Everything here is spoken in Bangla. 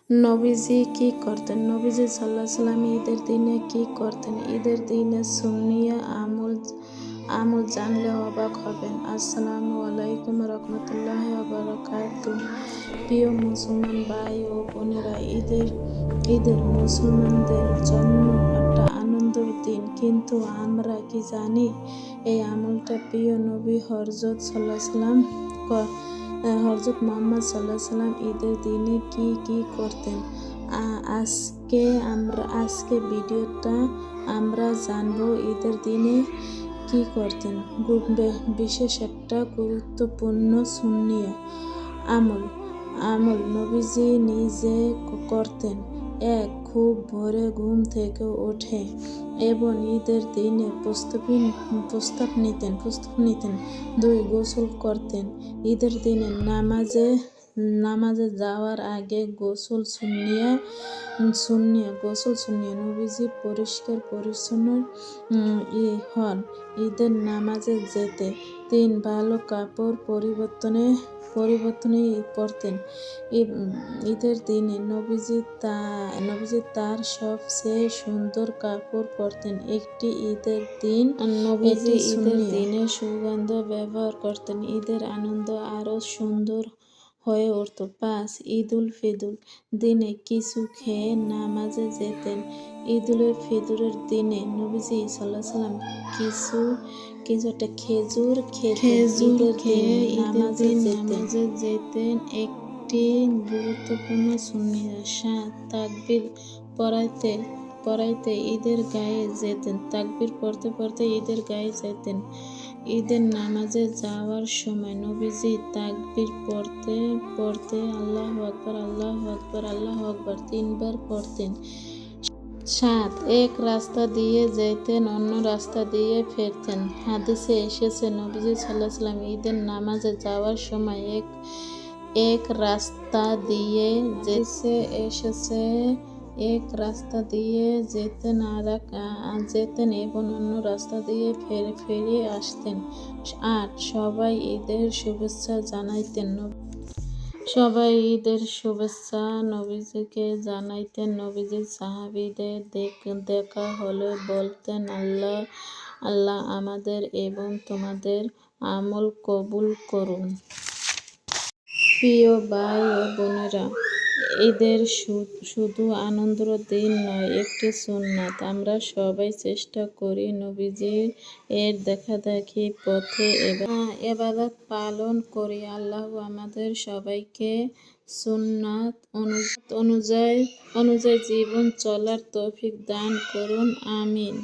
নবীজি কি করতেন? নবীজি সাল্লাল্লাহু আলাইহি সাল্লাম ঈদের দিনে কি করতেন? ঈদের দিনে সুন্নিয় আমল জানলে অবাক হবেন। আসসালামু আলাইকুম রাহমাতুল্লাহি ওয়া বারাকাতুহু। প্রিয় মুসলমান ভাই ও বোনেরা, ঈদের মুসলমানদের জন্য একটা আনন্দের দিন, কিন্তু আমরা কি জানি এই আমলটা প্রিয় নবী হযরত মুহাম্মদ সাল্লাল্লাহু আলাইহি সাল্লাম ঈদের দিনে কি করতেন? আজকে ভিডিওটা আমরা জানবো ঈদের দিনে কি করতেন। বিশেষ একটা গুরুত্বপূর্ণ সুন্নিয় আমল নবীজি নিজে করতেন। এক, খুব ভোরে ঘুম থেকে ওঠে এবং ঈদের দিনে প্রস্তাব নিতেন। দুই, গোসল করতেন। ঈদের দিনে নামাজে যাওয়ার আগে গোসল সুন্নিয়। নবীজি পরিষ্কার পরিচ্ছন্ন হন ঈদের নামাজে যেতে। তিন, ভালো কাপড় পরিবর্তনে পড়তেন। ঈদের দিনে নবীজি তার সবচেয়ে সুন্দর কাপড় পরতেন। ঈদের দিনে সুগন্ধ ব্যবহার করতেন। ঈদের আনন্দ আরো সুন্দর হয়ে উঠত। ৫, ঈদুল ফিতর দিনে কিছু খেয়ে নামাজে যেতেন। ঈদুল ফিতরের দিনে নবীজি সাল্লাল্লাহু আলাইহি সাল্লাম কিছুটা খেজুর খেয়ে নামাজে যেতেন। একটি গুরুত্বপূর্ণ সুন্নিয়। ৭, তাকবীর পড়তে ঈদের গায়ে যেতেন। তাকবীর পড়তে ঈদের গায়ে যেতেন। ঈদের নামাজে যাওয়ার সময় নবীজি তাকবীর পড়তে আল্লাহু আকবার, আল্লাহু আকবার, আল্লাহু আকবার ৩ বার পড়তেন। ৭, এক রাস্তা দিয়ে যেতেন, অন্য রাস্তা দিয়ে ফিরতেন। হাদিসে এসেছে নবীজি সাল্লাল্লাহু আলাইহি সাল্লাম ঈদের নামাজে যাওয়ার সময় এক রাস্তা দিয়ে যেতেন এবং অন্য রাস্তা দিয়ে ফিরে আসতেন। ৮, সবাই ঈদের শুভেচ্ছা জানাইতেন। নবীজিকে জানাইতেন। নবীজি সাহাবীদের দেখা হলে বলতেন, আল্লাহ আমাদের এবং তোমাদের আমল কবুল করুন। প্রিয় ভাই ও বোনেরা, ঈদের শুধু আনন্দের দিন নয়, একটি সুন্নাত। আমরা সবাই চেষ্টা করি নবীজির দেখাদেখি পথে ইবাদত পালন করি। আল্লাহ আমাদের সবাইকে সুন্নাত অনুযায়ী জীবন চলার তৌফিক দান করুন। আমিন।